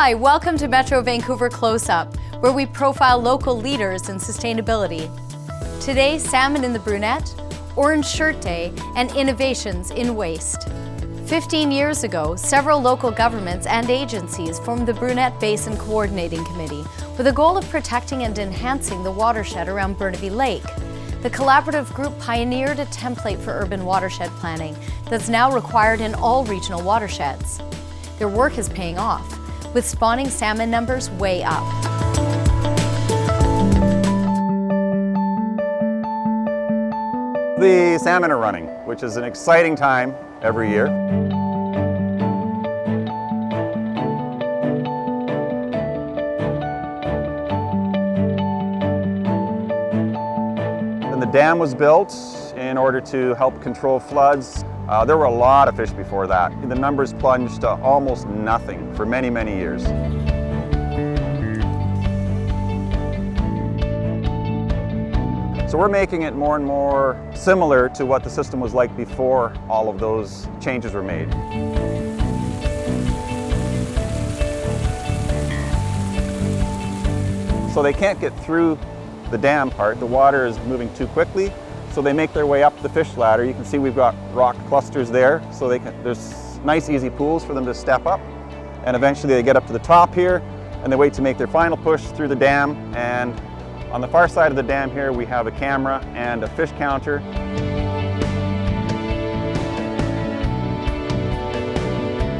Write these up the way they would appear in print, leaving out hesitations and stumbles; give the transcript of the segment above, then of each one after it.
Hi, welcome to Metro Vancouver Close-Up, where we profile local leaders in sustainability. Today, Salmon in the Brunette, Orange Shirt Day, and innovations in waste. 15 years ago, several local governments and agencies formed the Brunette Basin Coordinating Committee with a goal of protecting and enhancing the watershed around Burnaby Lake. The collaborative group pioneered a template for urban watershed planning that's now required in all regional watersheds. Their work is paying off, with spawning salmon numbers way up. The salmon are running, which is an exciting time every year. And the dam was built in order to help control floods. There were a lot of fish before that. The numbers plunged to almost nothing for many, many years. So we're making it more and more similar to what the system was like before all of those changes were made. So they can't get through the dam part. The water is moving too quickly. So they make their way up the fish ladder. You can see we've got rock clusters there, so there's nice easy pools for them to step up. And eventually they get up to the top here, and they wait to make their final push through the dam. And on the far side of the dam here, we have a camera and a fish counter.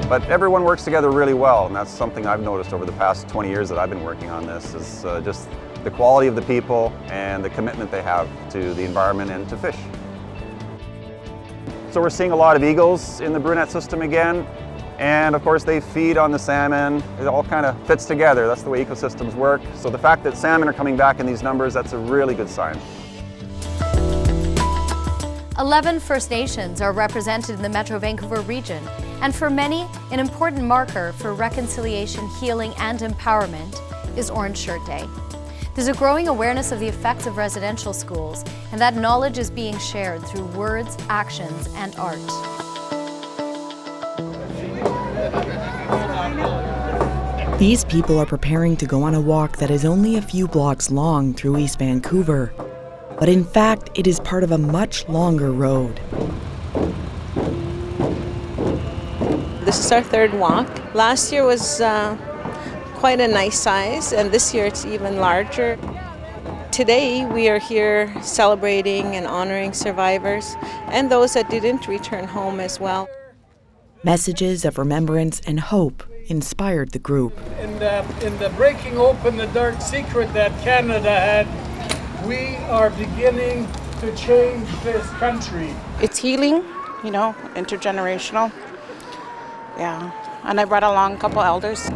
But everyone works together really well, and that's something I've noticed over the past 20 years that I've been working on this, is just the quality of the people and the commitment they have to the environment and to fish. So we're seeing a lot of eagles in the Brunette system again, and of course they feed on the salmon. It all kind of fits together. That's the way ecosystems work. So the fact that salmon are coming back in these numbers, that's a really good sign. 11 First Nations are represented in the Metro Vancouver region, and for many, an important marker for reconciliation, healing, and empowerment is Orange Shirt Day. There's a growing awareness of the effects of residential schools, and that knowledge is being shared through words, actions, and art. These people are preparing to go on a walk that is only a few blocks long through East Vancouver. But in fact, it is part of a much longer road. This is our third walk. Last year was quite a nice size, and this year it's even larger. Today we are here celebrating and honoring survivors and those that didn't return home as well. Messages of remembrance and hope inspired the group. In the breaking open the dark secret that Canada had, we are beginning to change this country. It's healing, intergenerational. Yeah, and I brought along a couple elders.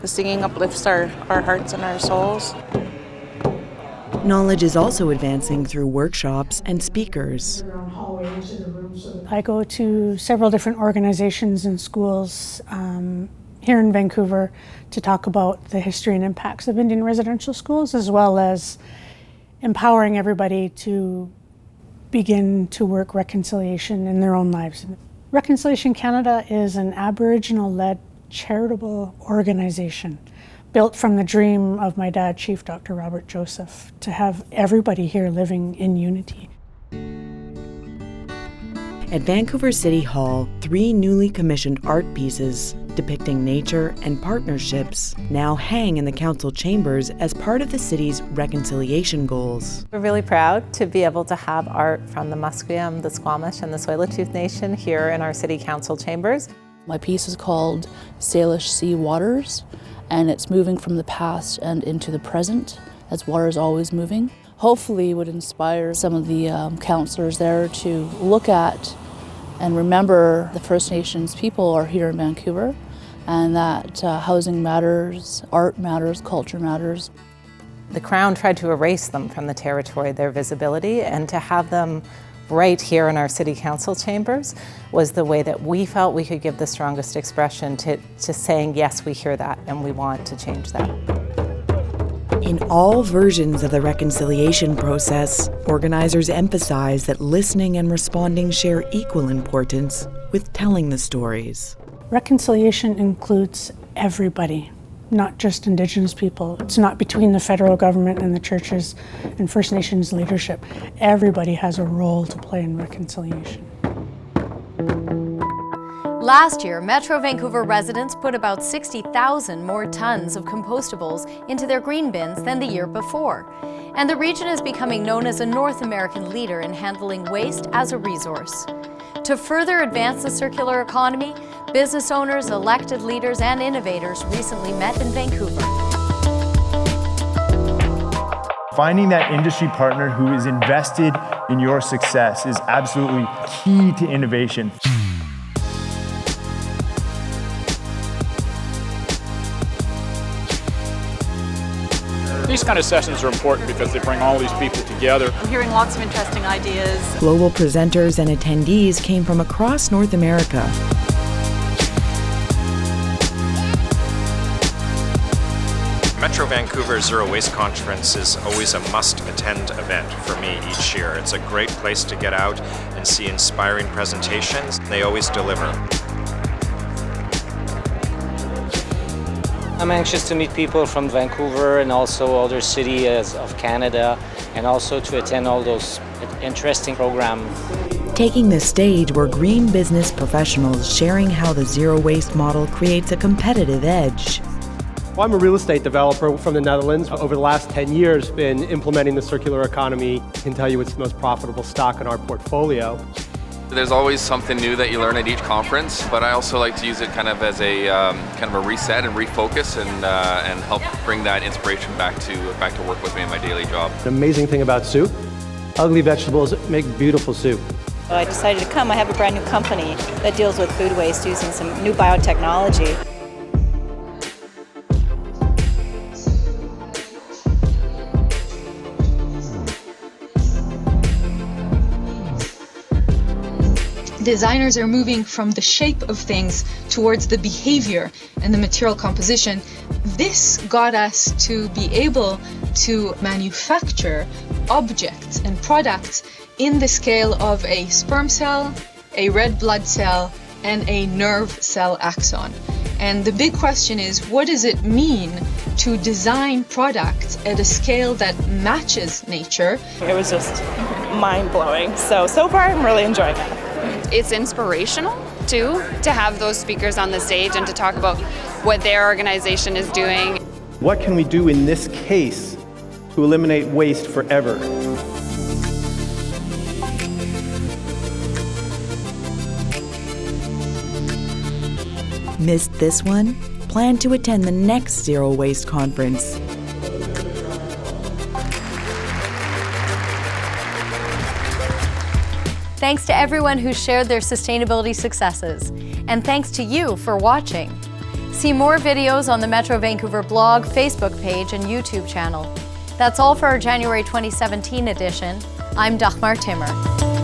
The singing uplifts our hearts and our souls. Knowledge is also advancing through workshops and speakers. I go to several different organizations and schools here in Vancouver to talk about the history and impacts of Indian residential schools, as well as empowering everybody to begin to work reconciliation in their own lives. Reconciliation Canada is an Aboriginal-led charitable organization built from the dream of my dad, Chief Dr. Robert Joseph, to have everybody here living in unity. At Vancouver City Hall, 3 newly commissioned art pieces depicting nature and partnerships now hang in the council chambers as part of the city's reconciliation goals. We're really proud to be able to have art from the Musqueam, the Squamish, and the Tsleil-Waututh Nation here in our city council chambers. My piece is called Salish Sea Waters, and it's moving from the past and into the present, as water is always moving. Hopefully it would inspire some of the councillors there to look at and remember the First Nations people are here in Vancouver, and that housing matters, art matters, culture matters. The Crown tried to erase them from the territory, their visibility, and to have them right here in our city council chambers was the way that we felt we could give the strongest expression to saying, yes, we hear that and we want to change that. In all versions of the reconciliation process, organizers emphasize that listening and responding share equal importance with telling the stories. Reconciliation includes everybody, not just Indigenous people. It's not between the federal government and the churches and First Nations leadership. Everybody has a role to play in reconciliation. Last year, Metro Vancouver residents put about 60,000 more tons of compostables into their green bins than the year before. And the region is becoming known as a North American leader in handling waste as a resource. To further advance the circular economy, business owners, elected leaders, and innovators recently met in Vancouver. Finding that industry partner who is invested in your success is absolutely key to innovation. These kind of sessions are important because they bring all these people together. I'm hearing lots of interesting ideas. Global presenters and attendees came from across North America. Metro Vancouver Zero Waste Conference is always a must-attend event for me each year. It's a great place to get out and see inspiring presentations. They always deliver. I'm anxious to meet people from Vancouver and also other cities of Canada, and also to attend all those interesting programs. Taking the stage were green business professionals sharing how the zero waste model creates a competitive edge. Well, I'm a real estate developer from the Netherlands. Over the last 10 years, been implementing the circular economy. I can tell you it's the most profitable stock in our portfolio. There's always something new that you learn at each conference, but I also like to use it kind of as a reset and refocus and help bring that inspiration back to work with me in my daily job. The amazing thing about soup, ugly vegetables make beautiful soup. I decided to come. I have a brand new company that deals with food waste using some new biotechnology. Designers are moving from the shape of things towards the behavior and the material composition. This got us to be able to manufacture objects and products in the scale of a sperm cell, a red blood cell, and a nerve cell axon. And the big question is, what does it mean to design products at a scale that matches nature? It was just mind-blowing. So far I'm really enjoying it. It's inspirational too, to have those speakers on the stage and to talk about what their organization is doing. What can we do in this case to eliminate waste forever? Missed this one? Plan to attend the next Zero Waste Conference. Thanks to everyone who shared their sustainability successes. And thanks to you for watching. See more videos on the Metro Vancouver blog, Facebook page, and YouTube channel. That's all for our January 2017 edition. I'm Dagmar Timmer.